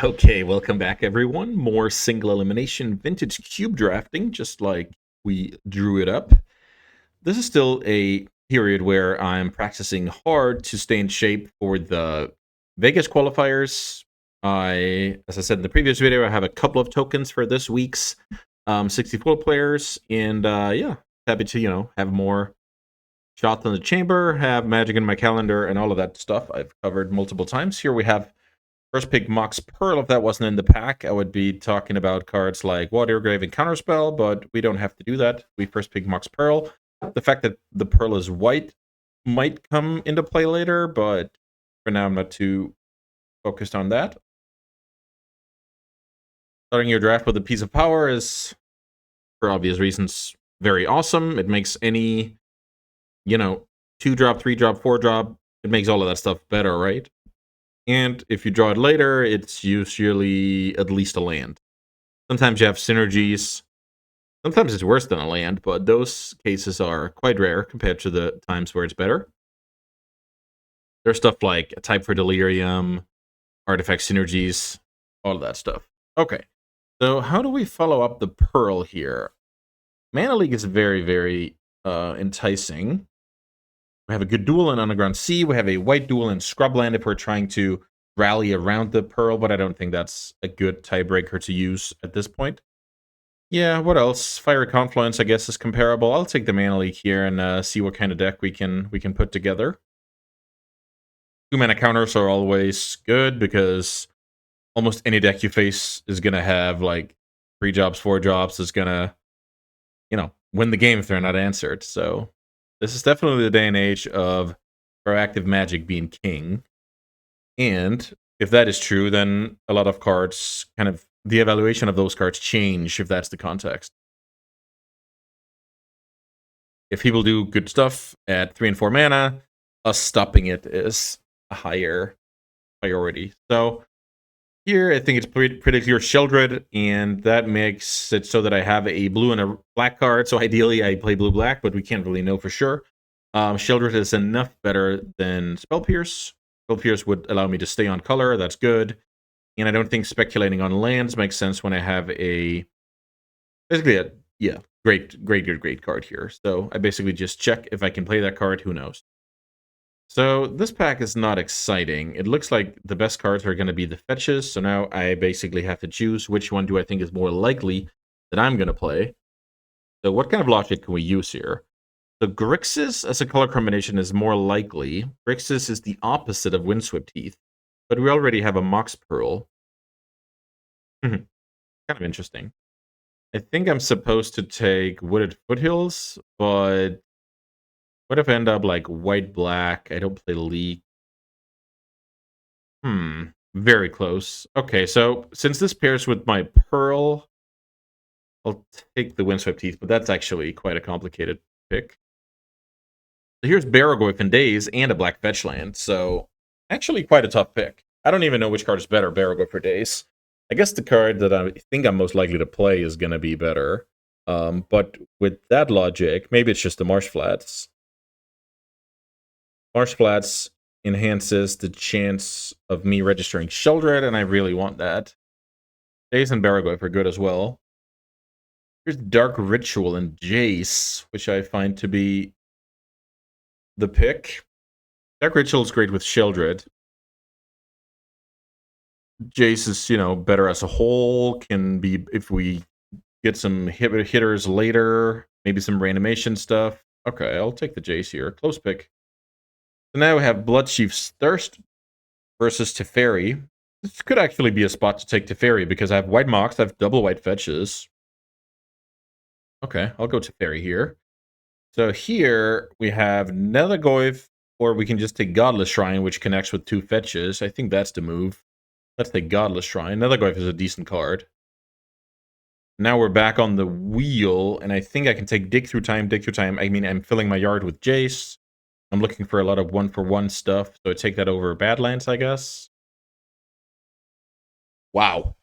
Okay, welcome back, everyone. More single elimination vintage cube drafting, just like we drew it up. This is still a period where I'm practicing hard to stay in shape for the Vegas qualifiers. As I said in the previous video, I have a couple of tokens for this week's 64 players, and yeah, happy to have more shots in the chamber, have magic in my calendar, and all of that stuff I've covered multiple times. Here we have first pick Mox Pearl. If that wasn't in the pack, I would be talking about cards like Water Grave and Counterspell, but we don't have to do that. We first pick Mox Pearl. The fact that the Pearl is white might come into play later, but for now I'm not too focused on that. Starting your draft with a Piece of Power is, for obvious reasons, very awesome. It makes any, 2-drop, 3-drop, 4-drop, it makes all of that stuff better, right? And if you draw it later, it's usually at least a land. Sometimes you have synergies. Sometimes it's worse than a land, but those cases are quite rare compared to the times where it's better. There's stuff like a type for Delirium, artifact synergies, all of that stuff. Okay, so how do we follow up the Pearl here? Mana Leak is very, very enticing. We have a good duel in Underground Sea. We have a white duel in Scrubland if we're trying to rally around the Pearl, but I don't think that's a good tiebreaker to use at this point. Yeah, what else? Fiery Confluence, I guess, is comparable. I'll take the Mana Leak here and see what kind of deck we can put together. 2-mana counters are always good because almost any deck you face is going to have like 3 jobs, 4 jobs, is going to, win the game if they're not answered. So this is definitely the day and age of proactive Magic being king. And if that is true, then a lot of cards, the evaluation of those cards change if that's the context. If people do good stuff at 3 and 4 mana, us stopping it is a higher priority. So here, I think it's pretty clear Sheldred, and that makes it so that I have a blue and a black card. So ideally, I play blue-black, but we can't really know for sure. Sheldred is enough better than Spell Pierce. Spell Pierce would allow me to stay on color. That's good. And I don't think speculating on lands makes sense when I have basically a great card here. So I basically just check if I can play that card. Who knows? So this pack is not exciting. It looks like the best cards are going to be the fetches. So now I basically have to choose which one do I think is more likely that I'm going to play. So what kind of logic can we use here? The Grixis as a color combination is more likely. Grixis is the opposite of Windswept Heath, but we already have a Mox Pearl. Kind of interesting. I think I'm supposed to take Wooded Foothills, but what if I end up like white-black? I don't play Leak. Very close. Okay, so since this pairs with my Pearl, I'll take the Windswept Heath, but that's actually quite a complicated pick. So here's Barrogoyf and Daze and a black fetch land, so actually quite a tough pick. I don't even know which card is better, Barrogoyf or Daze. I guess the card that I think I'm most likely to play is going to be better. But with that logic, maybe it's just the Marsh Flats. Marsh Flats enhances the chance of me registering Sheldred, and I really want that. Jace and Barrogoyf are good as well. Here's Dark Ritual and Jace, which I find to be the pick. Dark Ritual is great with Sheldred. Jace is, better as a whole. Can be, if we get some hitters later, maybe some reanimation stuff. Okay, I'll take the Jace here. Close pick. So now we have Bloodchief's Thirst versus Teferi. This could actually be a spot to take Teferi because I have white Mox, I have double white fetches. Okay, I'll go Teferi here. So here we have Nethergoyf, or we can just take Godless Shrine, which connects with 2 fetches. I think that's the move. Let's take Godless Shrine. Nethergoyf is a decent card. Now we're back on the wheel, and I think I can take Dig Through Time. I mean, I'm filling my yard with Jace. I'm looking for a lot of 1-for-1 stuff, so I take that over Badlands, I guess. Wow.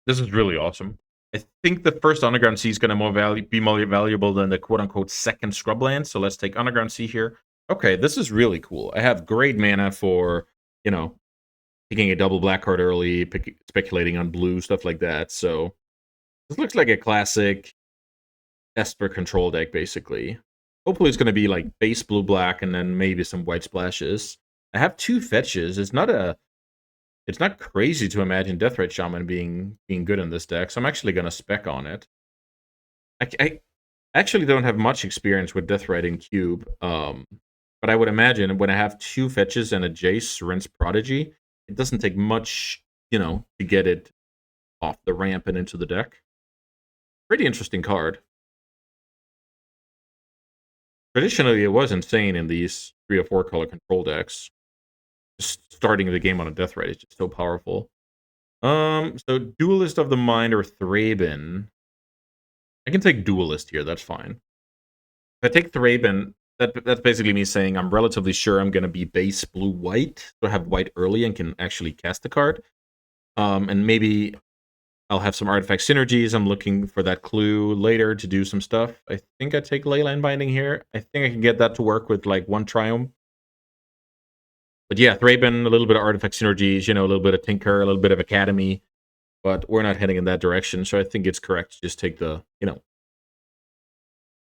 This is really awesome. I think the first Underground Sea is going to be more valuable than the quote-unquote second Scrubland, so let's take Underground Sea here. Okay, this is really cool. I have great mana for, picking a double black card early, speculating on blue, stuff like that. So this looks like a classic Esper control deck, basically. Hopefully it's going to be like base blue black and then maybe some white splashes. I have 2 fetches. It's not crazy to imagine Deathrite Shaman being good in this deck, so I'm actually going to spec on it. I actually don't have much experience with Deathrite in Cube, but I would imagine when I have 2 fetches and a Jace, Rinse Prodigy, it doesn't take much, to get it off the ramp and into the deck. Pretty interesting card. Traditionally, it was insane in these 3 or 4 color control decks. Just starting the game on a Deathrite is just so powerful. So Duelist of the Mind or Thraben. I can take Duelist here, that's fine. If I take Thraben, that's basically me saying I'm relatively sure I'm going to be base blue-white, so I have white early and can actually cast the card. And maybe I'll have some artifact synergies. I'm looking for that clue later to do some stuff. I think I take Leyline Binding here. I think I can get that to work with like 1 Triumph. But yeah, Thraben, a little bit of artifact synergies, a little bit of Tinker, a little bit of Academy. But we're not heading in that direction, so I think it's correct to just take the,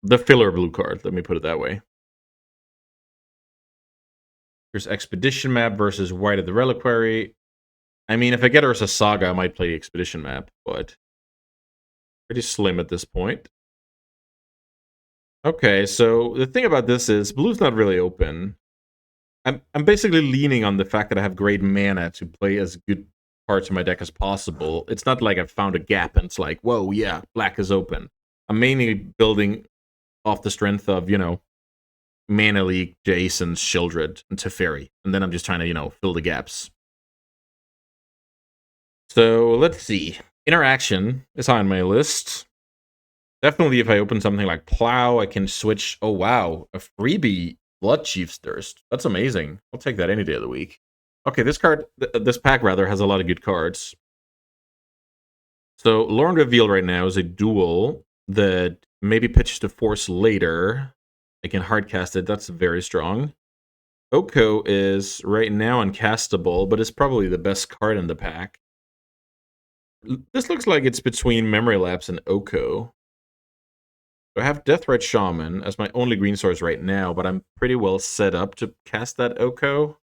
the filler blue card. Let me put it that way. There's Expedition Map versus White of the Reliquary. I mean, if I get Ursa Saga, I might play the Expedition Map, but pretty slim at this point. Okay, so the thing about this is blue's not really open. I'm basically leaning on the fact that I have great mana to play as good parts of my deck as possible. It's not like I've found a gap and it's like, whoa, yeah, black is open. I'm mainly building off the strength of, Mana Leak, Jason, Shieldred, and Teferi. And then I'm just trying to, fill the gaps. So let's see. Interaction is on my list. Definitely if I open something like Plow, I can switch. Oh, wow. A freebie Blood Chief's Thirst. That's amazing. I'll take that any day of the week. Okay, this pack, has a lot of good cards. So Lorn Reveal right now is a duel that maybe pitches to Force later. I can hardcast it. That's very strong. Oko is right now uncastable, but it's probably the best card in the pack. This looks like it's between Memory Lapse and Oko. So I have Deathrite Shaman as my only green source right now, but I'm pretty well set up to cast that Oko.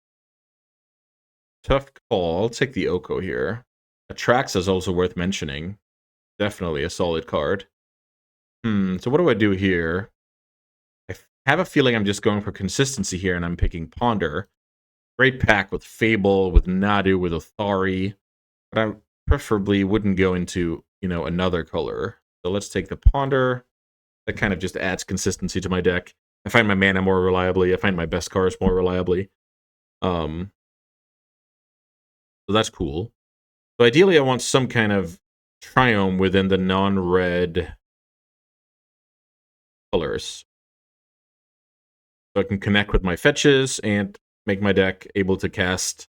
Tough call. I'll take the Oko here. Atraxa is also worth mentioning. Definitely a solid card. So what do I do here? I have a feeling I'm just going for consistency here, and I'm picking Ponder. Great pack with Fable, with Nadu, with Othari. But I preferably wouldn't go into, another color. So let's take the Ponder. That kind of just adds consistency to my deck. I find my mana more reliably. I find my best cards more reliably. So that's cool. So ideally, I want some kind of Triome within the non-red colors. So I can connect with my fetches and make my deck able to cast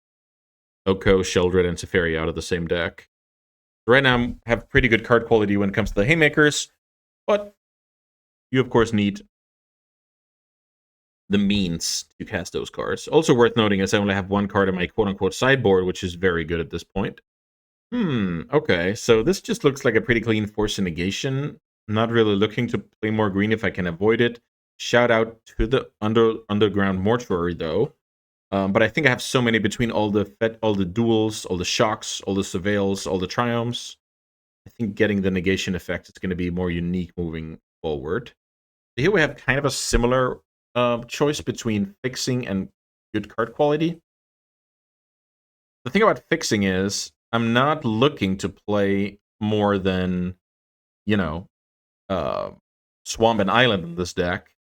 Oko, Sheldred, and Teferi out of the same deck. Right now, I have pretty good card quality when it comes to the Haymakers, but you, of course, need the means to cast those cards. Also worth noting is I only have 1 card in my quote-unquote sideboard, which is very good at this point. Okay, so this just looks like a pretty clean Force and Negation. Not really looking to play more green if I can avoid it. Shout out to the Underground Mortuary, though. But I think I have so many between all the duels, all the shocks, all the surveils, all the triumphs. I think getting the negation effect is going to be more unique moving forward. So here we have kind of a similar choice between fixing and good card quality. The thing about fixing is I'm not looking to play more than, Swamp and Island in this deck.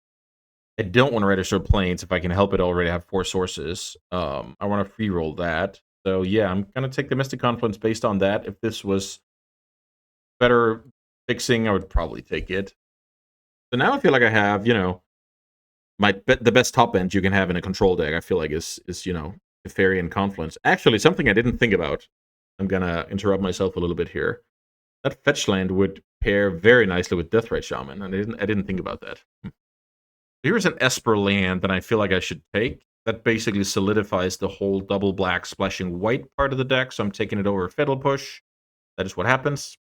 I don't want to register Plains if I can help it already have 4 sources. I want to free roll that. So yeah, I'm going to take the Mystic Confluence based on that. If this was better fixing, I would probably take it. So now I feel like I have, the best top end you can have in a control deck, I feel like is Teferi and Confluence. Actually, something I didn't think about. I'm going to interrupt myself a little bit here. That fetch land would pair very nicely with Deathrite Shaman, and I didn't think about that. Here's an Esper land that I feel like I should take. That basically solidifies the whole double black splashing white part of the deck, so I'm taking it over Fiddle Push. That is what happens.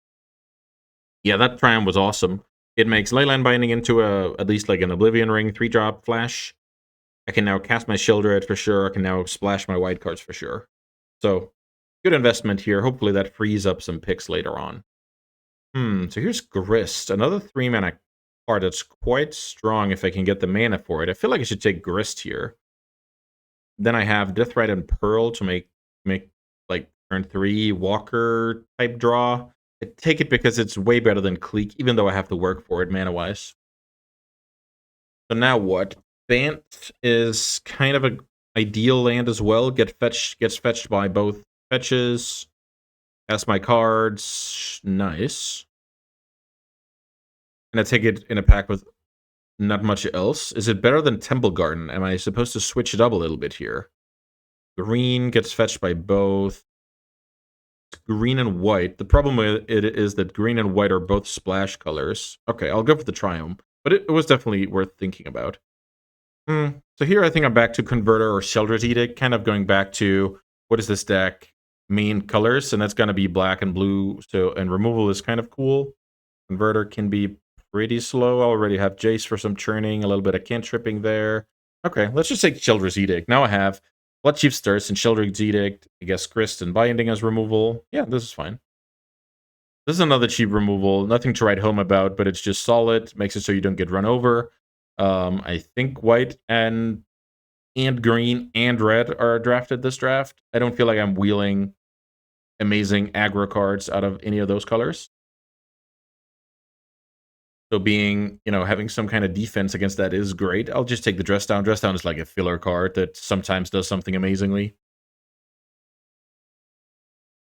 Yeah, that Triumph was awesome. It makes Leyline Binding into at least like an Oblivion Ring 3-drop flash. I can now cast my Sheoldred for sure. I can now splash my white cards for sure. So, good investment here. Hopefully that frees up some picks later on. So here's Grist, another 3-mana card that's quite strong if I can get the mana for it. I feel like I should take Grist here. Then I have Deathrite and Pearl to make like turn 3 Walker type draw. I take it because it's way better than Cleek, even though I have to work for it mana-wise. So now what? Bant is kind of an ideal land as well. Gets fetched by both fetches. Cast my cards. Nice. And I take it in a pack with not much else. Is it better than Temple Garden? Am I supposed to switch it up a little bit here? Green gets fetched by both. Green and white. The problem with it is that green and white are both splash colors. Okay, I'll go for the Triumph. But it was definitely worth thinking about. So here I think I'm back to Converter or Sheoldred's Edict, kind of going back to what is this deck main colors, and that's going to be black and blue. So and removal is kind of cool. Converter can be pretty slow. I already have Jace for some churning, a little bit of cantripping there. Okay, let's just take Sheoldred's Edict. Now I have Bloodchief's Thirst and Sheoldred's Edict. I guess Grist and Binding as removal. Yeah, this is fine. This is another cheap removal. Nothing to write home about, but it's just solid. Makes it so you don't get run over. I think white and green and red are drafted this draft. I don't feel like I'm wheeling amazing aggro cards out of any of those colors. So being, having some kind of defense against that is great. I'll just take the Dress Down. Dress Down is like a filler card that sometimes does something amazingly.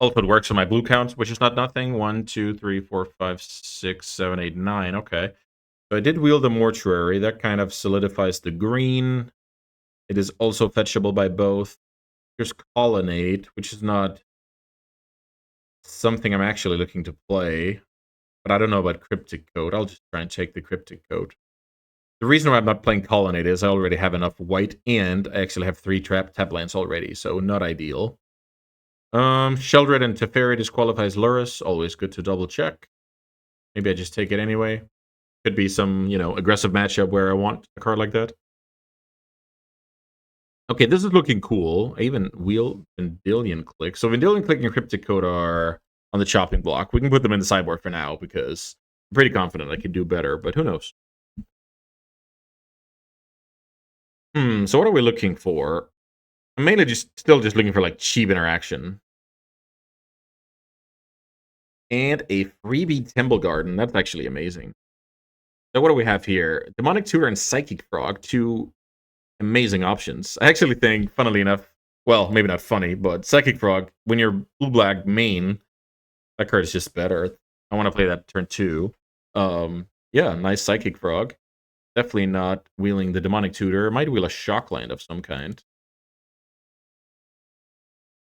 Also, it works on my blue count, which is not nothing. 1, 2, 3, 4, 5, 6, 7, 8, 9. Okay. So I did wheel the Mortuary. That kind of solidifies the green. It is also fetchable by both. Here's Colonnade, which is not something I'm actually looking to play. But I don't know about Cryptic Code. I'll just try and take the Cryptic Code. The reason why I'm not playing Colonnade is I already have enough white, and I actually have 3 tap lands already, so not ideal. Sheoldred and Teferi disqualifies Lurrus. Always good to double check. Maybe I just take it anyway. Could be some, aggressive matchup where I want a card like that. Okay, this is looking cool. I even wheel Vendilion Click. So Vendilion Click and Cryptic Code are on the chopping block. We can put them in the sideboard for now because I'm pretty confident I can do better, but who knows? So what are we looking for? I'm mainly still just looking for like cheap interaction. And a freebie Temple Garden. That's actually amazing. So what do we have here? Demonic Tutor and Psychic Frog, 2 amazing options. I actually think, funnily enough, well, maybe not funny, but Psychic Frog, when you're blue-black main, that card is just better. I want to play that turn 2. Yeah, nice Psychic Frog. Definitely not wheeling the Demonic Tutor. Might wheel a Shockland of some kind.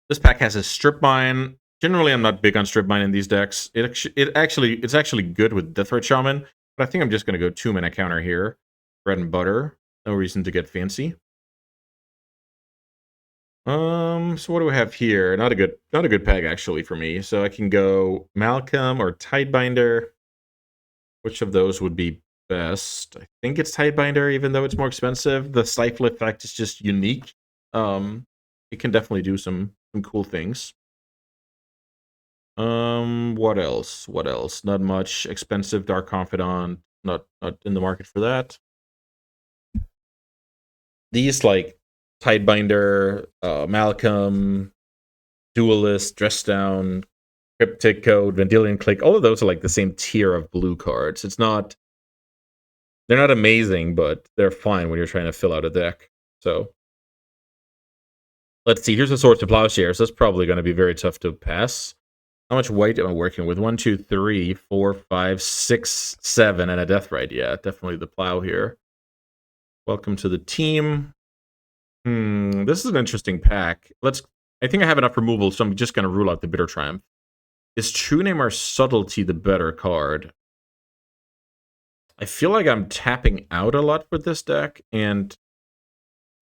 This pack has a Strip Mine. Generally, I'm not big on Strip Mine in these decks. It's actually good with Deathrite Shaman, but I think I'm just going to go 2-mana counter here. Bread and butter. No reason to get fancy. So what do we have here? Not a good pack actually for me. So I can go Malcolm or Tidebinder. Which of those would be best? I think it's Tidebinder, even though it's more expensive. The Stifle effect is just unique. It can definitely do some cool things. What else? What else? Not much. Expensive Dark Confidant. Not in the market for that. These like Tidebinder, Malcolm, Duelist, Dress Down, Cryptic Code, Vendilion Click, all of those are like the same tier of blue cards. They're not amazing, but they're fine when you're trying to fill out a deck. So let's see. Here's a Swords to Plowshares. That's probably going to be very tough to pass. How much white am I working with? 1, 2, 3, 4, 5, 6, 7, and a Deathrite. Yeah, definitely the plow here. Welcome to the team. This is an interesting pack. I think I have enough removal, so I'm just going to rule out the Bitter Triumph. Is True Name or Subtlety the better card? I feel like I'm tapping out a lot with this deck, and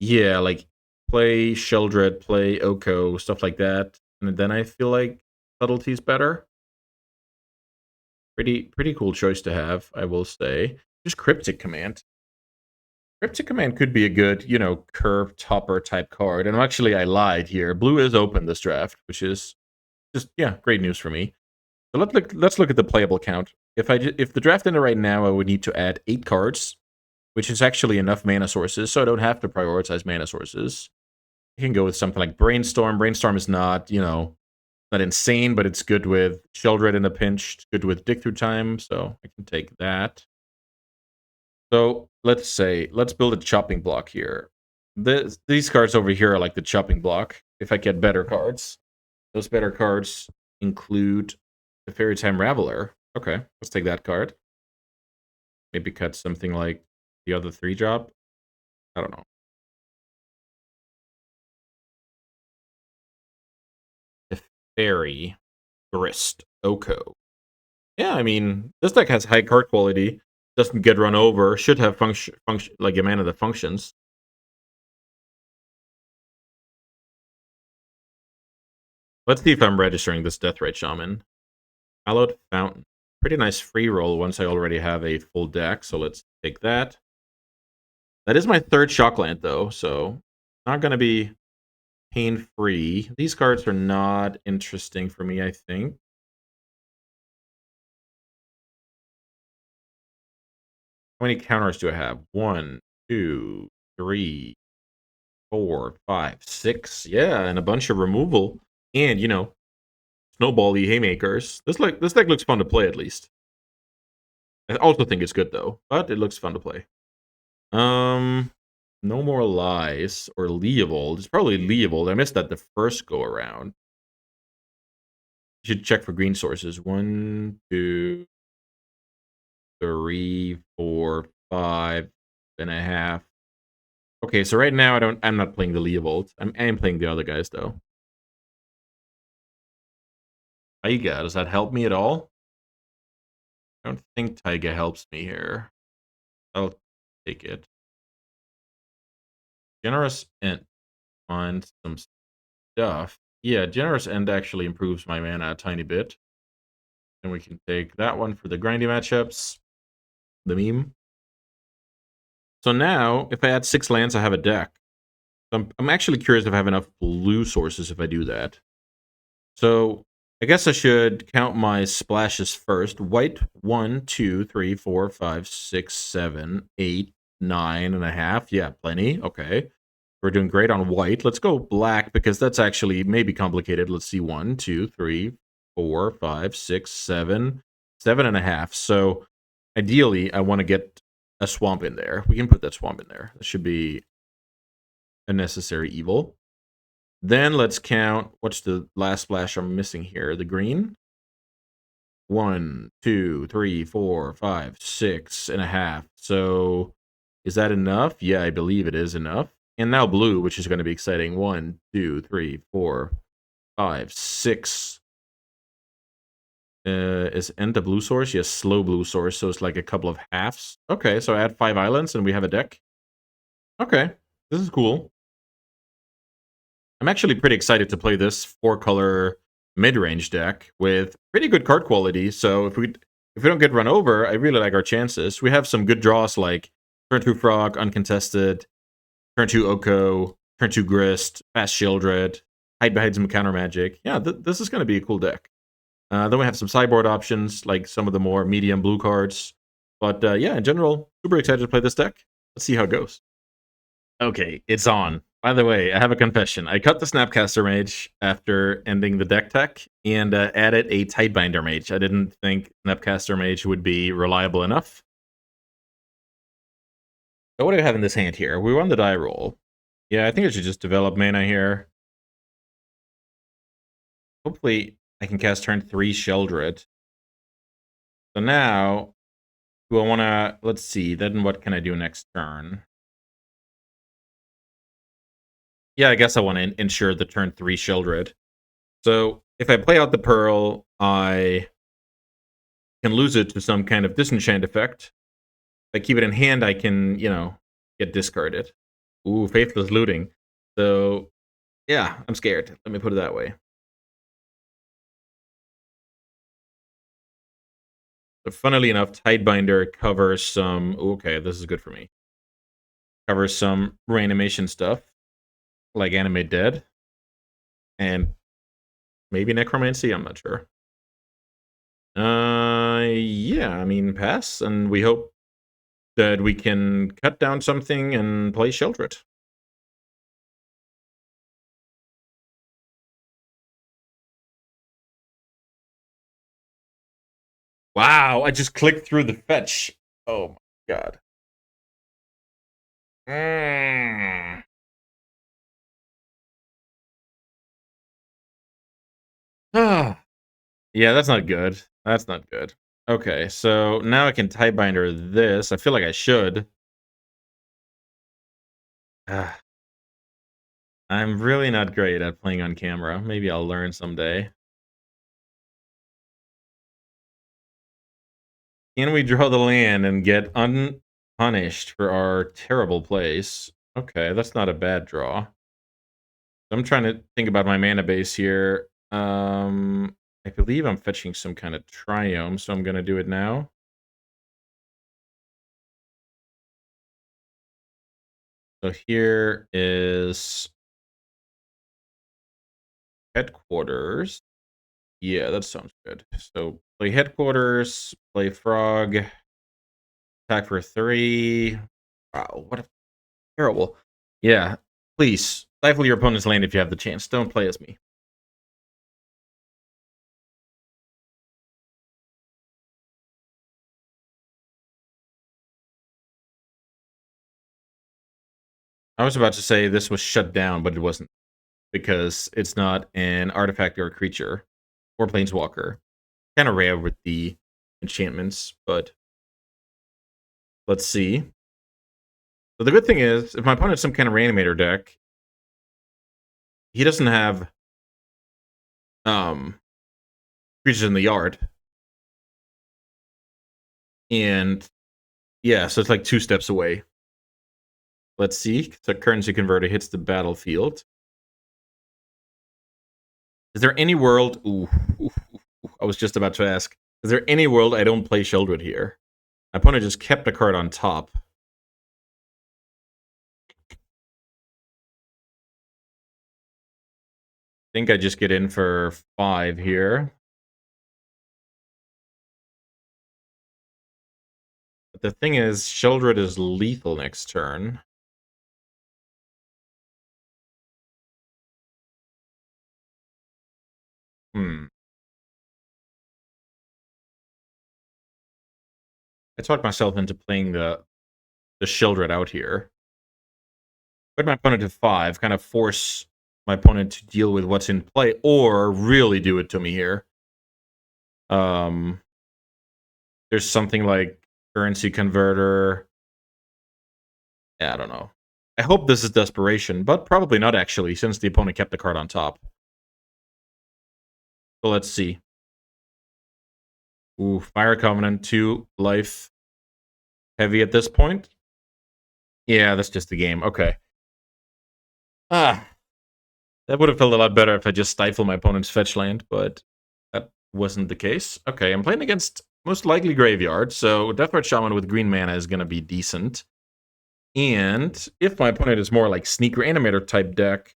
yeah, like play Sheldred, play Oko, stuff like that, and then I feel like Subtlety's better. Pretty cool choice to have, I will say. Just Cryptic Command. Cryptic Command could be a good, curve topper type card. And actually, I lied here. Blue is open this draft, which is just, great news for me. So let's look at the playable count. If the draft ended right now, I would need to add 8 cards, which is actually enough mana sources, so I don't have to prioritize mana sources. You can go with something like Brainstorm. Brainstorm is not, not insane, but it's good with Sheldred in a pinch. It's good with Dig Through Time, so I can take that. So let's build a chopping block here. These cards over here are like the chopping block. If I get better cards, those better cards include the Fairy Time Raveler. Okay, let's take that card. Maybe cut something like the other 3-drop. I don't know. The Fairy Grist Oko. Yeah, I mean, this deck has high card quality. Doesn't get run over. Should have function like a mana that functions. Let's see if I'm registering this Deathrite Shaman. Hallowed Fountain. Pretty nice free roll once I already have a full deck, so let's take that. That is my 3rd Shockland, though, so not going to be pain-free. These cards are not interesting for me, I think. How many counters do I have? 1, 2, 3, 4, 5, 6. Yeah, and a bunch of removal. And, snowbally haymakers. This deck looks fun to play, at least. I also think it's good, though, but it looks fun to play. No More Lies or Leovold. It's probably Leovold. I missed that the first go around. You should check for green sources. 1, 2, 3, 4, 5 and a half. Okay, so right now I'm not playing the Leovold. I am playing the other guys though. Taiga, does that help me at all? I don't think Taiga helps me here. I'll take it. Generous End on some stuff. Yeah, Generous End actually improves my mana a tiny bit. And we can take that one for the grindy matchups. The meme. So now, if I add 6 lands, I have a deck. I'm actually curious if I have enough blue sources if I do that. So I guess I should count my splashes first. White, 1, 2, 3, 4, 5, 6, 7, 8, 9.5. Yeah, plenty. Okay. We're doing great on white. Let's go black because that's actually maybe complicated. Let's see. 1, 2, 3, 4, 5, 6, 7, 7.5. So ideally, I want to get a swamp in there. We can put that swamp in there. That should be a necessary evil. Then let's count. What's the last splash I'm missing here? The green. 1, 2, 3, 4, 5, 6.5. So is that enough? Yeah, I believe it is enough. And now blue, which is going to be exciting. 1, 2, 3, 4, 5, 6. Is End the blue source? Yes, slow blue source. So it's like a couple of halves. Okay, so add 5 islands and we have a deck. Okay, this is cool. I'm actually pretty excited to play this 4-color mid-range deck with pretty good card quality. So if we don't get run over, I really like our chances. We have some good draws like turn 2 Frog, uncontested, turn 2 Oko, turn 2 Grist, fast Sheldred, hide behind some counter magic. Yeah, this is going to be a cool deck. Then we have some sideboard options like some of the more medium blue cards. But yeah, in general, super excited to play this deck. Let's see how it goes. Okay, it's on. By the way, I have a confession. I cut the Snapcaster Mage after ending the deck tech and added a Tidebinder Mage. I didn't think Snapcaster Mage would be reliable enough. So what do I have in this hand here? We won the die roll. Yeah, I think I should just develop mana here. Hopefully, I can cast turn 3 Sheldred. So now, do I want to... Let's see, then what can I do next turn? Yeah, I guess I want to ensure the turn 3 Sheldred. So if I play out the Pearl, I can lose it to some kind of disenchant effect. If I keep it in hand, I can, get discarded. Ooh, Faithless Looting. So, yeah, I'm scared. Let me put it that way. So funnily enough, Tidebinder covers some... Okay, this is good for me. Covers some reanimation stuff, like Animate Dead. And maybe Necromancy, I'm not sure. Yeah, I mean, pass, and we hope that we can cut down something and play Sheldred. Wow, I just clicked through the fetch. Oh my god. Mm. Ah. Yeah, that's not good. That's not good. Okay, so now I can Tidebinder this. I feel like I should. Ah, I'm really not great at playing on camera. Maybe I'll learn someday. Can we draw the land and get unpunished for our terrible plays? Okay, that's not a bad draw. I'm trying to think about my mana base here. I believe I'm fetching some kind of Triome, so I'm going to do it now. So here is Headquarters. Yeah, that sounds good. So play Headquarters, play Frog, attack for 3. Wow, what a terrible. Yeah, please, stifle your opponent's land if you have the chance. Don't play as me. I was about to say this was shut down, but it wasn't, because it's not an artifact or a creature or planeswalker. Kind of rare with the enchantments, but let's see. So the good thing is, if my opponent's some kind of reanimator deck, he doesn't have creatures in the yard. And yeah, so it's like 2 steps away. Let's see. So currency converter hits the battlefield. Is there any world... Ooh, I was just about to ask. Is there any world I don't play Sheldred here? My opponent just kept a card on top. I think I just get in for 5 here. But the thing is, Sheldred is lethal next turn. I talked myself into playing the Sheldred out here. Put my opponent to 5, kind of force my opponent to deal with what's in play, or really do it to me here. There's something like currency converter. Yeah, I don't know. I hope this is desperation, but probably not actually, since the opponent kept the card on top. So let's see. Ooh, Fire Covenant, 2 life heavy at this point. Yeah, that's just the game. Okay. That would have felt a lot better if I just stifled my opponent's fetch land, but that wasn't the case. Okay, I'm playing against most likely Graveyard, so Deathward Shaman with green mana is going to be decent. And if my opponent is more like Sneaker Animator type deck,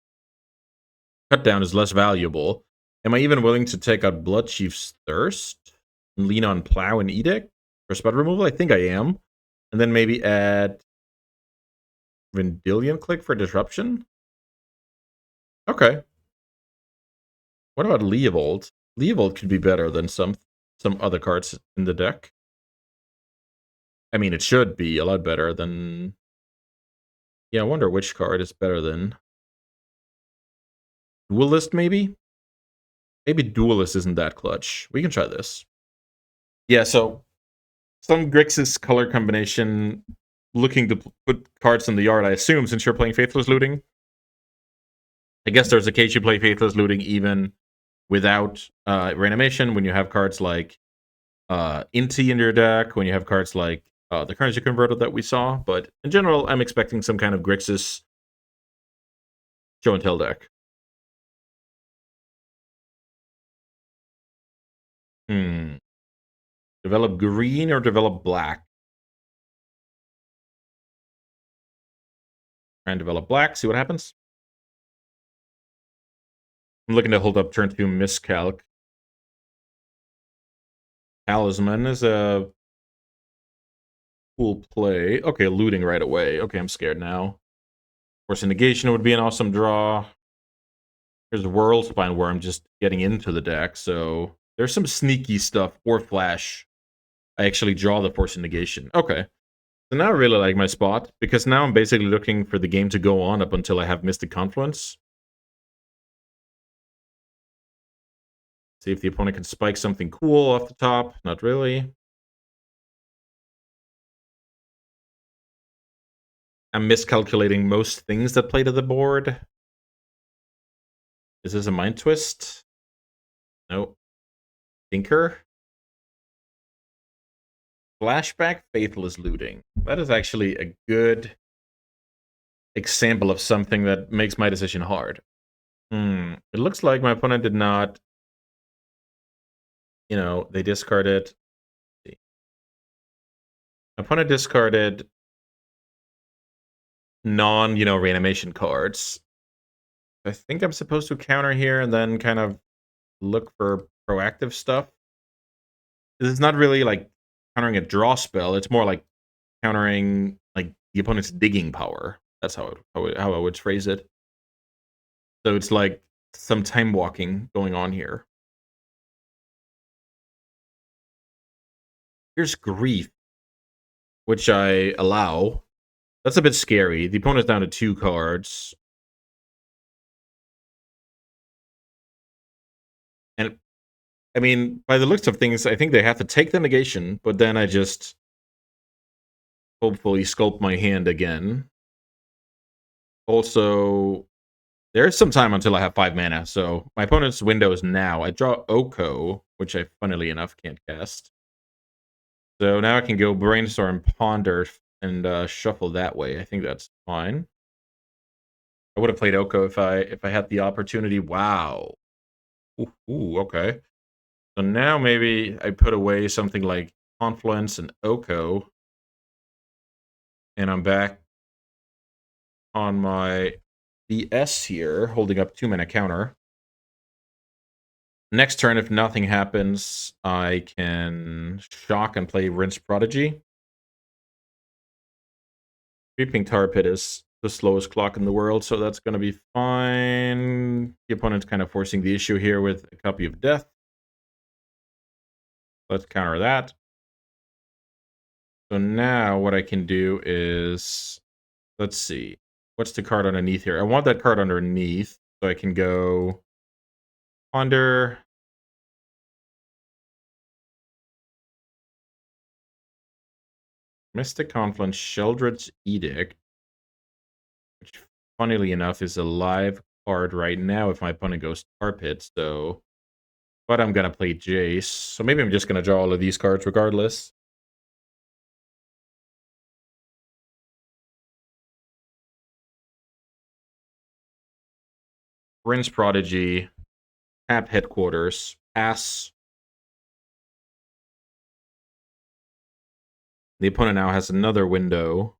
Cutdown is less valuable. Am I even willing to take out Bloodchief's Thirst and lean on Plow and Edict for spell removal? I think I am. And then maybe add Vendilion Click for Disruption? Okay. What about Leovold? Leovold could be better than some other cards in the deck. I mean, it should be a lot better than... Yeah, I wonder which card is better than... Duelist, maybe? Maybe Duelist isn't that clutch. We can try this. Yeah, so some Grixis color combination looking to put cards in the yard, I assume, since you're playing Faithless Looting. I guess there's a case you play Faithless Looting even without Reanimation, when you have cards like Inti in your deck, when you have cards like the Currency Converter that we saw. But in general, I'm expecting some kind of Grixis Show and tell deck. Develop green or develop black? Try and develop black, see what happens. I'm looking to hold up turn 2 miscalc. Talisman is a cool play. Okay, looting right away. Okay, I'm scared now. Force of Negation would be an awesome draw. Here's World Spine where I'm just getting into the deck, so there's some sneaky stuff. Or Flash. I actually draw the Force of Negation. Okay. So now I really like my spot, because now I'm basically looking for the game to go on up until I have Mystic Confluence. See if the opponent can spike something cool off the top. Not really. I'm miscalculating most things that play to the board. Is this a Mind Twist? Nope. Tinker? Flashback Faithless Looting. That is actually a good example of something that makes my decision hard. It looks like my opponent did not, they discarded. My opponent discarded reanimation cards. I think I'm supposed to counter here and then kind of look for proactive stuff. This is not really like countering a draw spell. It's more like countering like the opponent's digging power. That's how I would phrase it. So it's like some time walking going on here. Here's Grief, which I allow. That's a bit scary. The opponent's down to 2 cards. And, I mean, by the looks of things, I think they have to take the negation, but then I just hopefully sculpt my hand again. Also, there's some time until I have 5 mana, so my opponent's window is now. I draw Oko, which I, funnily enough, can't cast. So now I can go Brainstorm, Ponder, and shuffle that way. I think that's fine. I would have played Oko if I had the opportunity. Wow. Ooh, okay. So now maybe I put away something like Confluence and Oko, and I'm back on my BS here, holding up 2 mana counter. Next turn, if nothing happens, I can shock and play Rinse Prodigy. Creeping Tar Pit is the slowest clock in the world, so that's going to be fine. The opponent's kind of forcing the issue here with a copy of Death. Let's counter that. So now what I can do is, let's see. What's the card underneath here? I want that card underneath, so I can go Ponder. Mystic Confluence, Sheldred's Edict, which, funnily enough, is a live card right now if my opponent goes Tar Pit, so... But I'm going to play Jace, so maybe I'm just going to draw all of these cards regardless. Rinse Prodigy, tap Headquarters, pass. The opponent now has another window.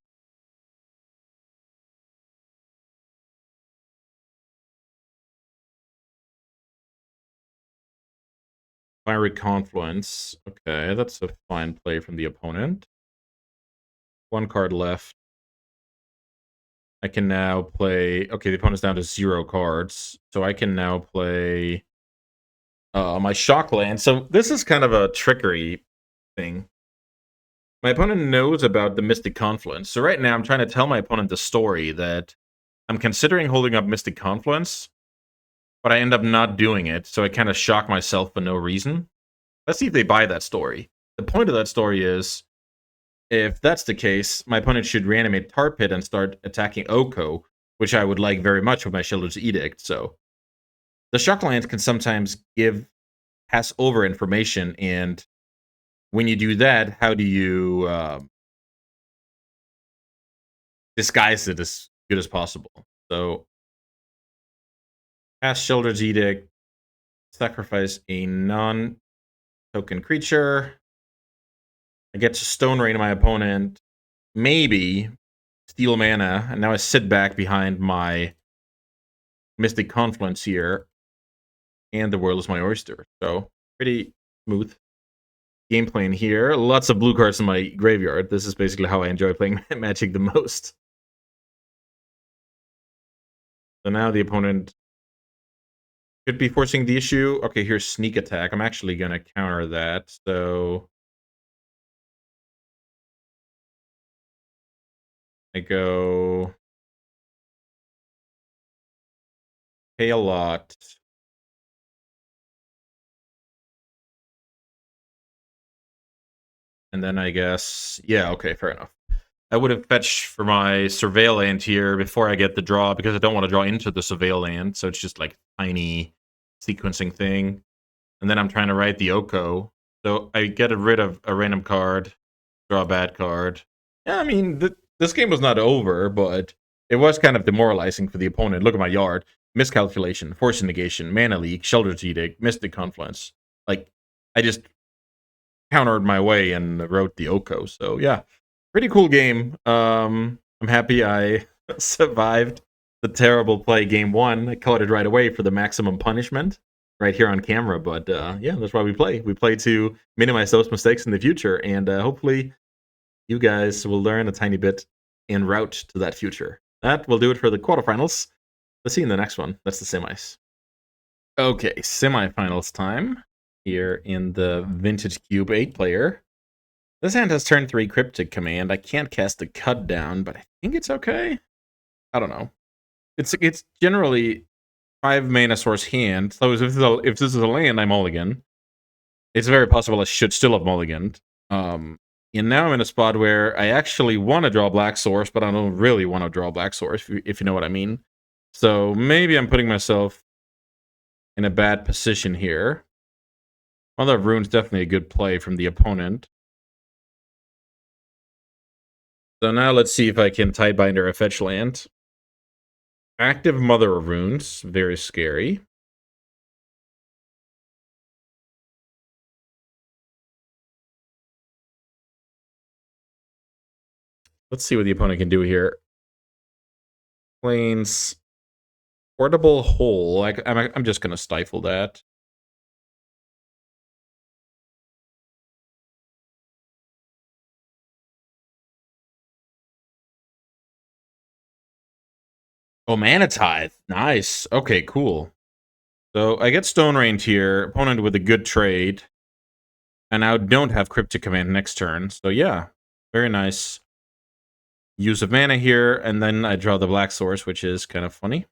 Fiery Confluence. Okay, that's a fine play from the opponent. 1 card left. I can now play... Okay, the opponent's down to 0 cards. So I can now play my Shock Land. So this is kind of a trickery thing. My opponent knows about the Mystic Confluence. So right now I'm trying to tell my opponent the story that I'm considering holding up Mystic Confluence, but I end up not doing it. So I kind of shock myself for no reason. Let's see if they buy that story. The point of that story is, if that's the case, my opponent should reanimate Tar Pit and start attacking Oko, which I would like very much with my Sheldred's Edict. So the Shock Lands can sometimes pass over information, and when you do that, how do you disguise it as good as possible? So Cast Sheldred's Edict. Sacrifice a non-token creature. I get to Stone Rain my opponent. Maybe steal mana, and now I sit back behind my Mystic Confluence here, and the world is my oyster. So pretty smooth game plan here. Lots of blue cards in my graveyard. This is basically how I enjoy playing Magic the most. So now the opponent could be forcing the issue. Okay, here's Sneak Attack. I'm actually going to counter that. So I go pay a lot. And then I guess, yeah, okay, fair enough. I would have fetched for my Surveil land here before I get the draw, because I don't want to draw into the Surveil land, so it's just like tiny sequencing thing. And then I'm trying to write the Oko. So I get rid of a random card, draw a bad card. Yeah, I mean, this game was not over, but it was kind of demoralizing for the opponent. Look at my yard. Miscalculation, Force Negation, Mana Leak, Sheldred's Edict, Mystic Confluence. Like, I just countered my way and wrote the Oko. So yeah, pretty cool game. I'm happy I survived the terrible play game one. I caught it right away for the maximum punishment right here on camera. But yeah, that's why we play. We play to minimize those mistakes in the future, and hopefully you guys will learn a tiny bit en route to that future. That will do it for the quarterfinals. Let's see you in the next one. That's the semis. Okay, semifinals time here in the Vintage Cube 8-player. This hand has turn 3 Cryptic Command. I can't cast a Cut Down, but I think it's okay. I don't know. It's generally 5 mana source hand, so if this is a land, I mulligan. It's very possible I should still have mulliganed. And now I'm in a spot where I actually want to draw black source, but I don't really want to draw black source, if you know what I mean. So maybe I'm putting myself in a bad position here. Mother of Rune's definitely a good play from the opponent. So now let's see if I can Tidebinder a fetch land. Active Mother of Runes, very scary. Let's see what the opponent can do here. Plains Portable Hole. I'm just going to stifle that. Oh, Mana Tithe. Nice. Okay, cool. So I get Stone Rain here. Opponent with a good trade. And now don't have Cryptic Command next turn. So yeah, very nice use of mana here. And then I draw the black source, which is kind of funny.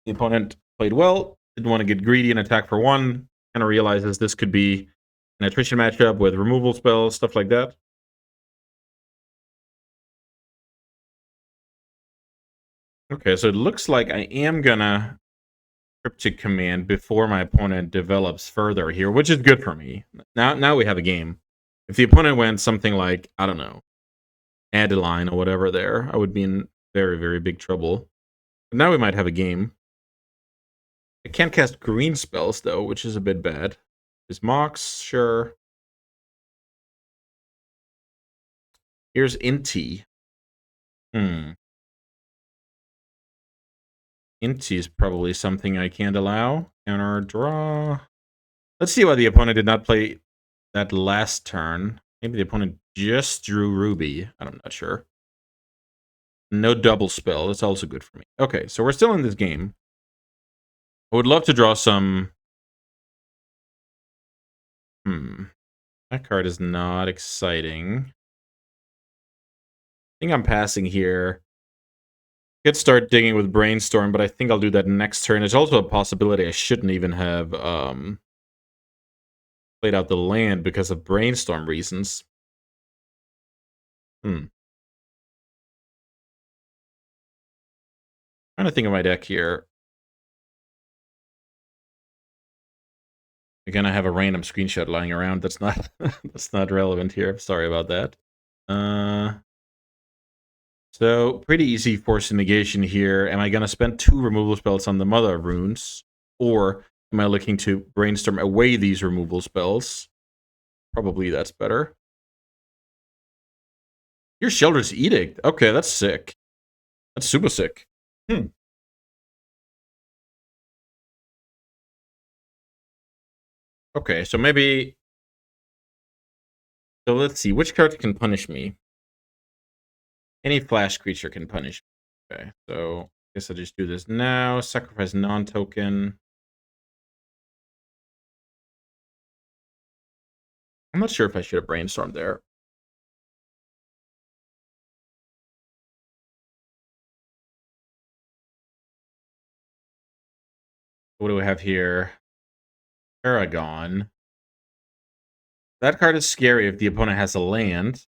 The opponent played well. Didn't want to get greedy and attack for 1. Kind of realizes this could be an attrition matchup with removal spells, stuff like that. Okay, so it looks like I am gonna Cryptic Command before my opponent develops further here, which is good for me. Now we have a game. If the opponent went something like, I don't know, Adeline or whatever there, I would be in very, very big trouble. But now we might have a game. I can't cast green spells, though, which is a bit bad. Is Mox? Sure. Here's Inti. Inti is probably something I can't allow. Counter draw. Let's see why the opponent did not play that last turn. Maybe the opponent just drew Ruby. I'm not sure. No double spell. That's also good for me. Okay, so we're still in this game. I would love to draw some... That card is not exciting. I think I'm passing here. Could start digging with Brainstorm, but I think I'll do that next turn. There's also a possibility I shouldn't even have played out the land because of Brainstorm reasons. Trying to think of my deck here. Again, I have a random screenshot lying around. That's not that's not relevant here. Sorry about that. So, pretty easy force negation here. Am I going to spend 2 removal spells on the Mother of Runes? Or am I looking to brainstorm away these removal spells? Probably that's better. Your Shelter's Edict. Okay, that's sick. That's super sick. Okay, so maybe... So let's see. Which card can punish me? Any flash creature can punish me. Okay, so I guess I'll just do this now. Sacrifice non-token. I'm not sure if I should have brainstormed there. What do we have here? Paragon. That card is scary if the opponent has a land.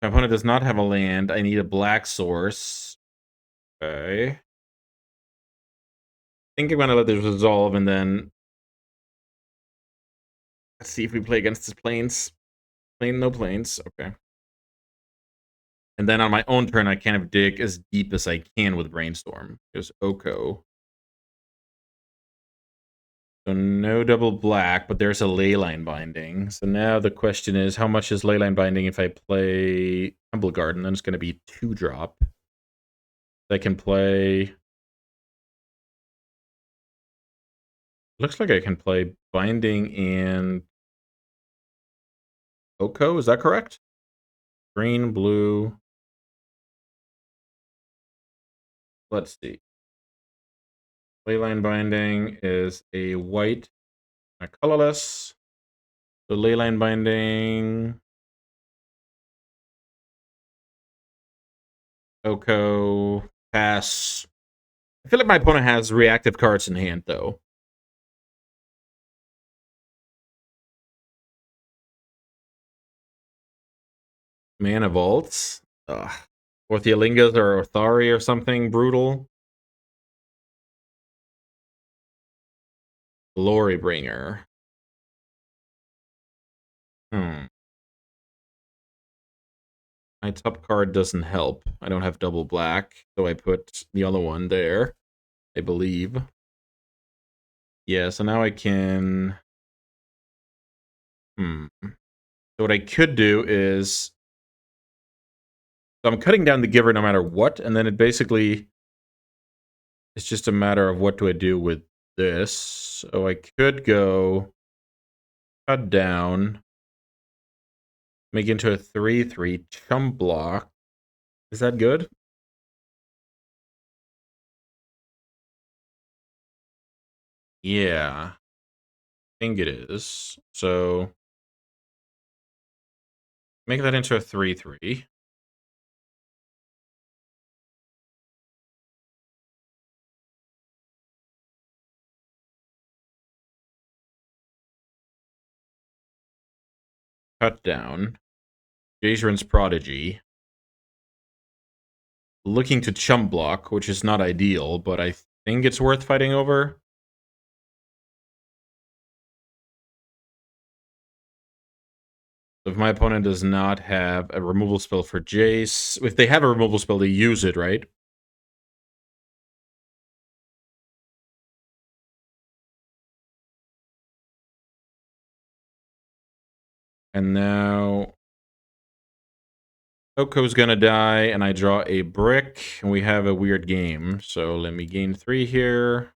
If my opponent does not have a land, I need a black source. Okay. I think I'm going to let this resolve, and then... Let's see if we play against his planes. Plane, no planes. Okay. And then on my own turn, I kind of dig as deep as I can with Brainstorm. There's Oko. So no double black, but there's a Leyline Binding. So now the question is, how much is Leyline Binding if I play Humble Garden? Then it's going to be 2-drop. I can play... Looks like I can play Binding and Oko. Is that correct? Green, blue. Let's see. Leyline Binding is a white, a colorless. So Leyline Binding, Oko, pass. I feel like my opponent has reactive cards in hand, though. Mana Vaults. Ugh. Orthialingas or Orthari or something brutal. Glorybringer. My top card doesn't help. I don't have double black, so I put the other one there, I believe. Yeah, so now I can... So what I could do is... So I'm cutting down the Giver no matter what, and then it basically... It's just a matter of what do I do with this. So I could go... Cut down... Make it into a 3/3 chump block. Is that good? Yeah. I think it is. So... Make that into a 3/3. Cut down. Jazeran's Prodigy. Looking to chump block, which is not ideal, but I think it's worth fighting over. If my opponent does not have a removal spell for Jace, if they have a removal spell, they use it, right? And now Oko's gonna die, and I draw a brick, and we have a weird game. So let me gain 3 here.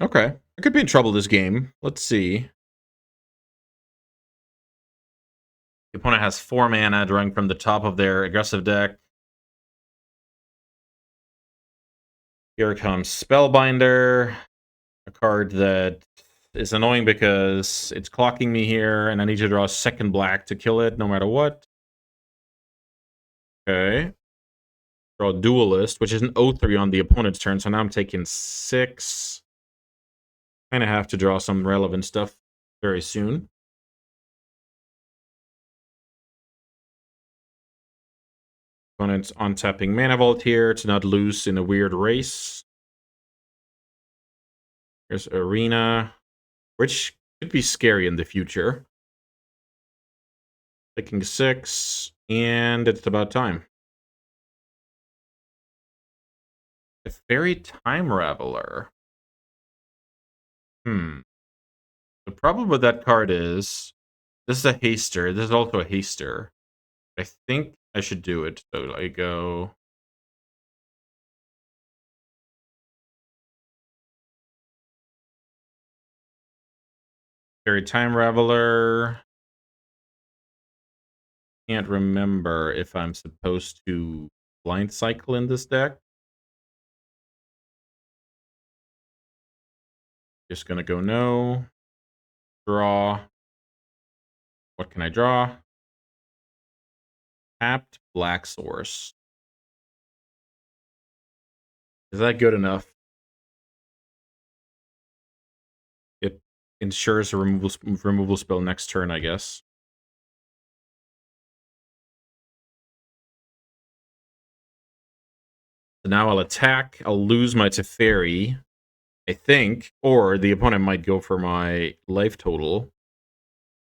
Okay. I could be in trouble this game. Let's see. The opponent has 4 mana drawing from the top of their aggressive deck. Here comes Spellbinder, a card that is annoying because it's clocking me here, and I need to draw a second black to kill it, no matter what. Okay. Draw Duelist, which is an 0/3 on the opponent's turn, so now I'm taking 6. Kind of have to draw some relevant stuff very soon. Opponent's untapping Mana Vault here to not lose in a weird race. Here's Arena, which could be scary in the future. Taking 6, and it's about time. A Fairy Time Raveler. The problem with that card is, this is a haster. This is also a haster. I think I should do it. So I go... Fairy Time Raveler. Can't remember if I'm supposed to blind cycle in this deck. Just gonna go no. Draw. What can I draw? Tapped Black Source. Is that good enough? It ensures a removal spell next turn, I guess. So now I'll attack. I'll lose my Teferi, I think, or the opponent might go for my life total.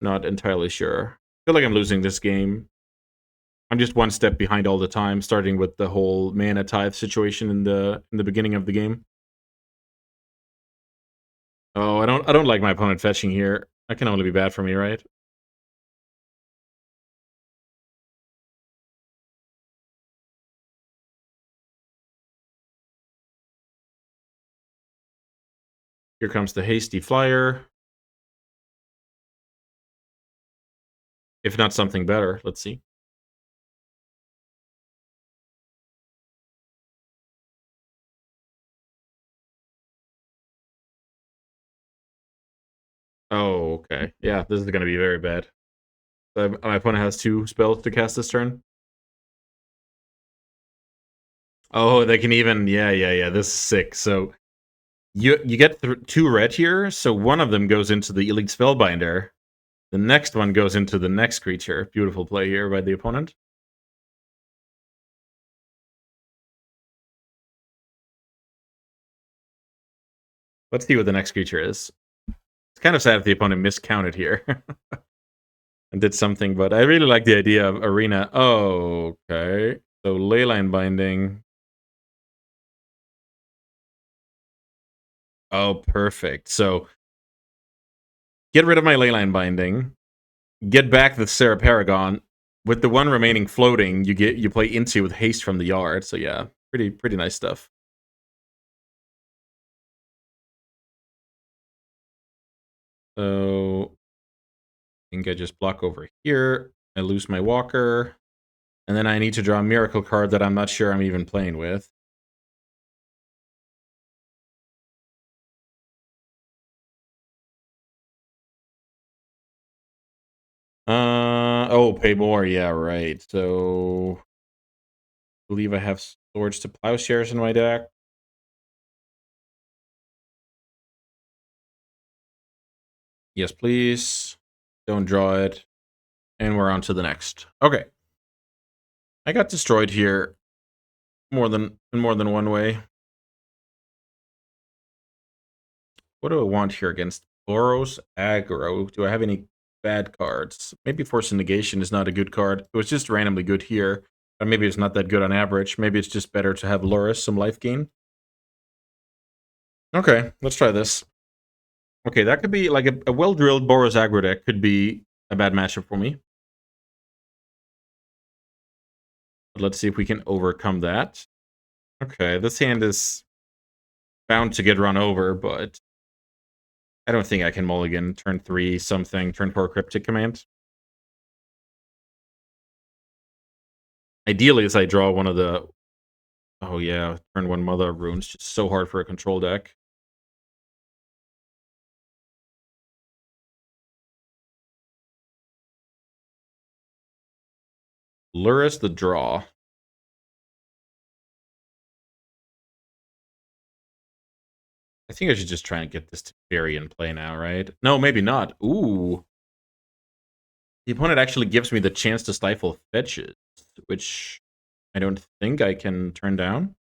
Not entirely sure. I feel like I'm losing this game. I'm just one step behind all the time, starting with the whole mana tithe situation in the beginning of the game. Oh, I don't like my opponent fetching here. That can only be bad for me, right? Here comes the hasty flyer. If not something better, let's see. Oh, okay. Yeah, this is going to be very bad. My opponent has 2 spells to cast this turn. Oh, they can even... Yeah. This is sick. So you get 2 red here, so one of them goes into the Elite Spellbinder. The next one goes into the next creature. Beautiful play here by the opponent. Let's see what the next creature is. It's kind of sad if the opponent miscounted here. And did something, but I really like the idea of Arena. Oh, okay. So Leyline Binding. Oh, perfect. So get rid of my Leyline Binding. Get back the Sarah Paragon. With the one remaining floating, you play into with haste from the yard. So yeah, pretty nice stuff. So I think I just block over here. I lose my Walker. And then I need to draw a Miracle card that I'm not sure I'm even playing with. Oh, pay more. Yeah, right. So I believe I have Swords to Plowshares in my deck. Yes, please. Don't draw it. And we're on to the next. Okay. I got destroyed here in more than one way. What do I want here against Boros Aggro? Do I have any bad cards? Maybe Force of Negation is not a good card. It was just randomly good here. But maybe it's not that good on average. Maybe it's just better to have Loris, some life gain. Okay, let's try this. Okay, that could be like a well-drilled Boros Aggro deck could be a bad matchup for me. But let's see if we can overcome that. Okay, this hand is bound to get run over, but I don't think I can mulligan turn 3 something, turn 4 Cryptic Command. Ideally, as I draw one of the... Oh yeah, turn 1 Mother of Runes. Just so hard for a control deck. Luris the draw. I think I should just try and get this to Fairy in play now, right? No, maybe not. Ooh. The opponent actually gives me the chance to stifle fetches, which I don't think I can turn down.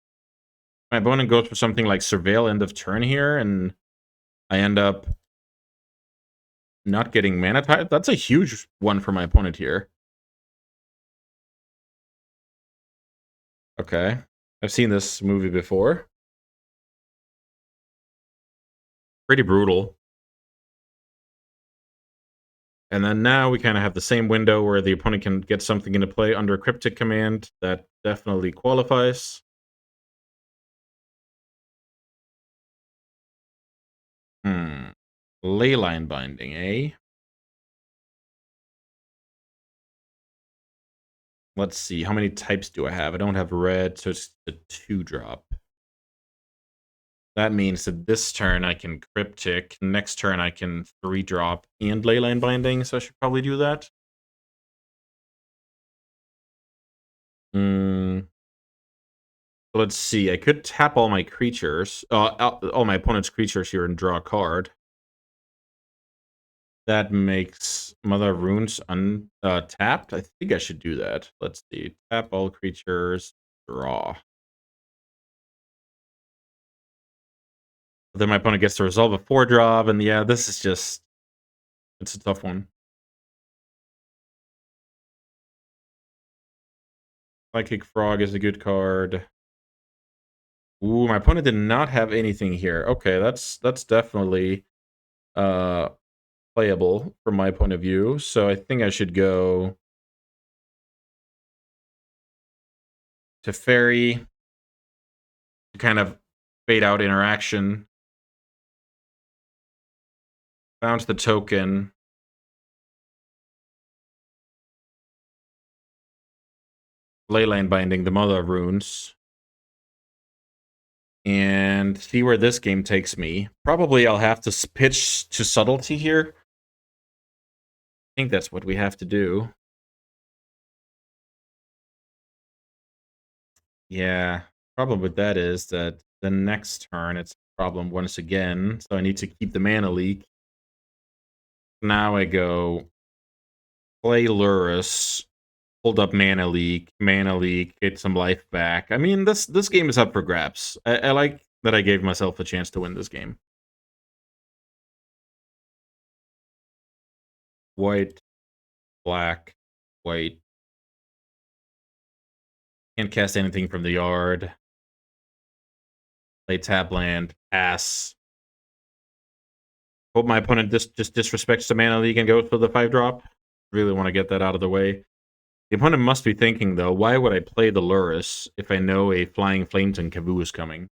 My opponent goes for something like Surveil end of turn here, and I end up not getting mana type. That's a huge one for my opponent here. Okay. I've seen this movie before. Pretty brutal. And then now we kind of have the same window where the opponent can get something into play under a Cryptic command. That definitely qualifies. Leyline Binding, eh? Let's see. How many types do I have? I don't have red, so it's a 2-drop. That means that this turn I can Cryptic. Next turn I can 3-drop and Leyline Binding, so I should probably do that. Let's see. I could tap all my creatures, all my opponent's creatures here and draw a card. That makes Mother of Runes tapped. I think I should do that. Let's see. Tap all creatures, draw. Then my opponent gets to resolve a 4-drop, and yeah, this is just... it's a tough one. Psychic Frog is a good card. Ooh, my opponent did not have anything here. Okay, that's definitely playable from my point of view. So I think I should go to Fairy to kind of fade out interaction. Bounce the token. Leyline Binding, the Mother of Runes. And see where this game takes me. Probably I'll have to pitch to Subtlety here. I think that's what we have to do. Yeah, problem with that is that the next turn it's a problem once again. So I need to keep the mana leak. Now I go play Lurrus, hold up mana leak, get some life back. I mean, this game is up for grabs. I like that I gave myself a chance to win this game. White, black, white. Can't cast anything from the yard. Play tap land, pass. Hope my opponent just disrespects the mana leak and goes for the 5-drop. Really want to get that out of the way. The opponent must be thinking, though, why would I play the Lurrus if I know a Flying Flameton Kavoo is coming?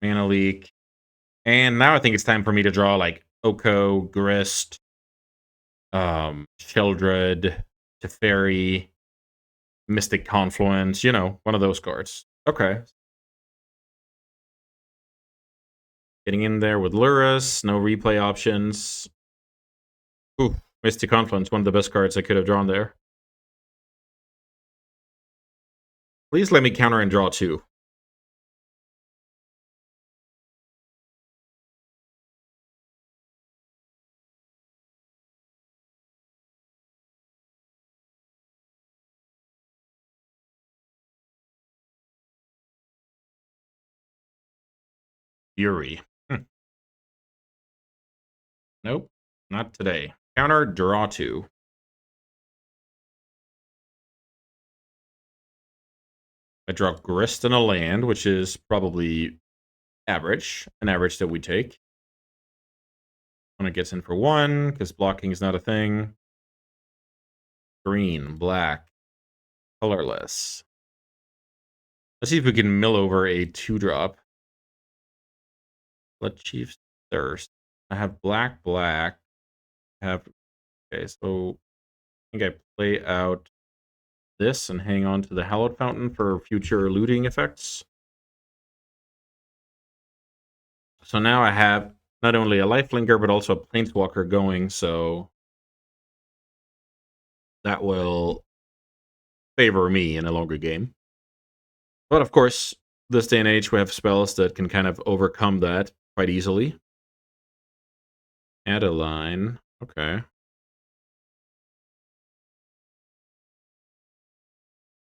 Mana leak. And now I think it's time for me to draw, like, Oko, Grist, Sheldred, Teferi, Mystic Confluence, you know, one of those cards. Okay. Getting in there with Lurrus, no replay options. Ooh, Mystic Confluence, one of the best cards I could have drawn there. Please let me counter and draw 2. Fury. Nope, not today. Counter, draw 2. I draw Grist and a land, which is probably average, an average that we take. When it gets in for 1, because blocking is not a thing. Green, black, colorless. Let's see if we can mill over a 2-drop. Blood Chief's Thirst. I have black, black. I have... okay, so I think I play out this and hang on to the Hallowed Fountain for future looting effects. So now I have not only a lifelinker, but also a planeswalker going, so that will favor me in a longer game. But of course, this day and age, we have spells that can kind of overcome that quite easily. Add a line. Okay.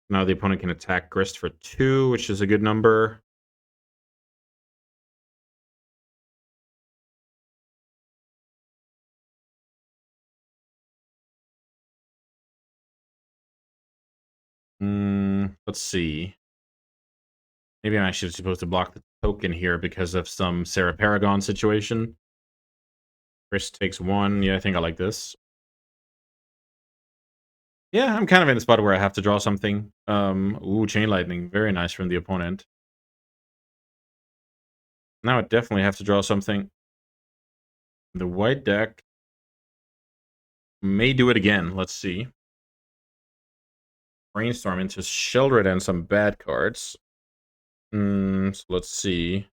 Now the opponent can attack Grist for 2, which is a good number. Let's see. Maybe I'm actually supposed to block the token here because of some Sarah Paragon situation. Grist takes 1. Yeah, I think I like this. Yeah, I'm kind of in a spot where I have to draw something. Ooh, Chain Lightning. Very nice from the opponent. Now I definitely have to draw something. The white deck may do it again. Let's see. Brainstorm into Sheldred and some bad cards. So let's see.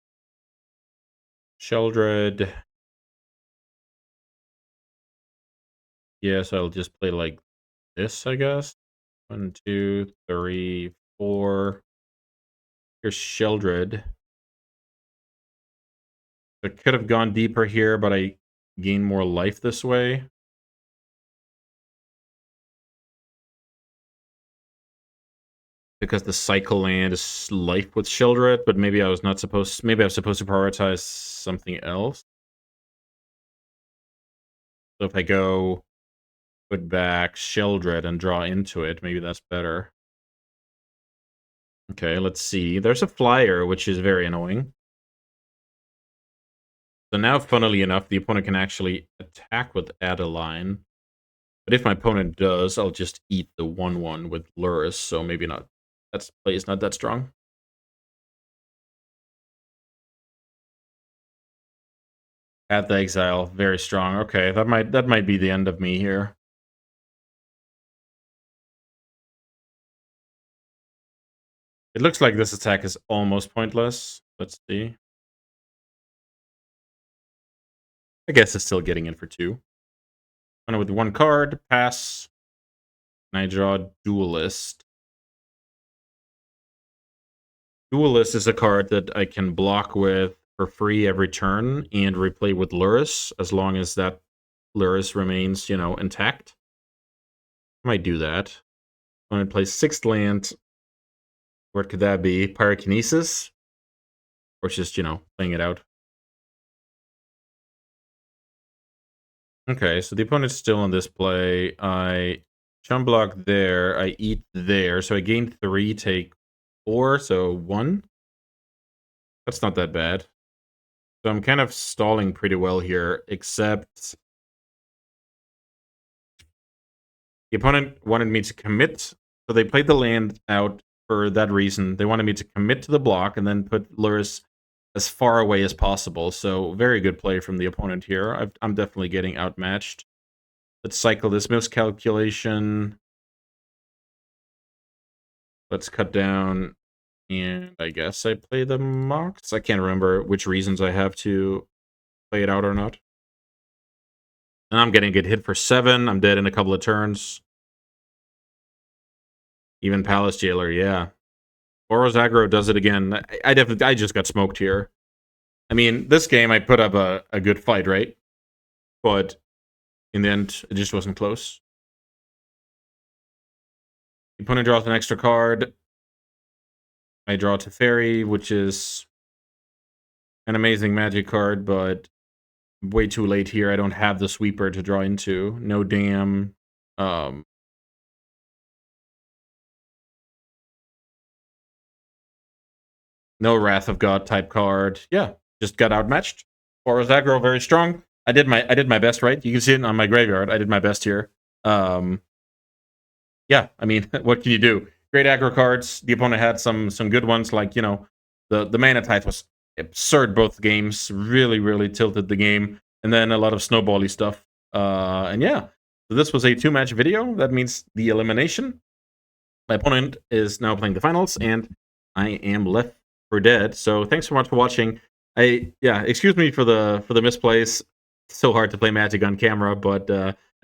Sheldred. Yes, I'll just play like this, I guess. 1, 2, 3, 4. Here's Sheldred. I could have gone deeper here, but I gain more life this way. Because the cycle land is life with Sheldred, but maybe I was not supposed. Maybe I was supposed to prioritize something else. So if I go put back Sheldred and draw into it, maybe that's better. Okay, let's see. There's a flyer, which is very annoying. So now, funnily enough, the opponent can actually attack with Adeline. But if my opponent does, I'll just eat the 1/1 with Luris, so maybe not. That play is not that strong. At the exile, very strong. Okay, that might be the end of me here. It looks like this attack is almost pointless. Let's see. I guess it's still getting in for 2. And with 1 card, pass. And I draw Duelist. Duelist is a card that I can block with for free every turn and replay with Luris as long as that Luris remains, intact. I might do that. I'm going to play 6th land. What could that be? Pyrokinesis? Or just, playing it out. Okay, so the opponent's still on this play. I chum block there. I eat there. So I gain 3, take 4, so 1. That's not that bad. So I'm kind of stalling pretty well here, except the opponent wanted me to commit. So they played the land out for that reason. They wanted me to commit to the block and then put Luris as far away as possible. So very good play from the opponent here. I'm definitely getting outmatched. Let's cycle this miscalculation. Let's cut down. And I guess I play the Mox. I can't remember which reasons I have to play it out or not. And I'm getting a good hit for 7. I'm dead in a couple of turns. Even Palace Jailer, yeah. Boros aggro does it again. I just got smoked here. I mean, this game I put up a good fight, right? But in the end, it just wasn't close. The opponent draws an extra card. I draw Teferi, which is an amazing magic card, but way too late here. I don't have the sweeper to draw into. No dam. No Wrath of God type card. Yeah, just got outmatched. Boros aggro very strong. I did my best, right? You can see it on my graveyard. I did my best here. Yeah, I mean, what can you do? Great aggro cards. The opponent had some good ones, like the Mana Tithe was absurd both games. Really, really tilted the game, and then a lot of snowbally stuff. And yeah, so this was a 2-match video. That means the elimination. My opponent is now playing the finals, and I am left for dead. So thanks so much for watching. Excuse me for the misplays. It's so hard to play Magic on camera, but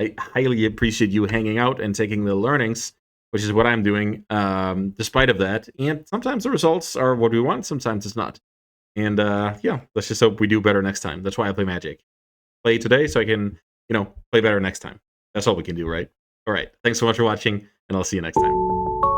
I highly appreciate you hanging out and taking the learnings, which is what I'm doing, despite of that. And sometimes the results are what we want, sometimes it's not. And let's just hope we do better next time. That's why I play Magic. Play today so I can, play better next time. That's all we can do, right? All right. Thanks so much for watching, and I'll see you next time.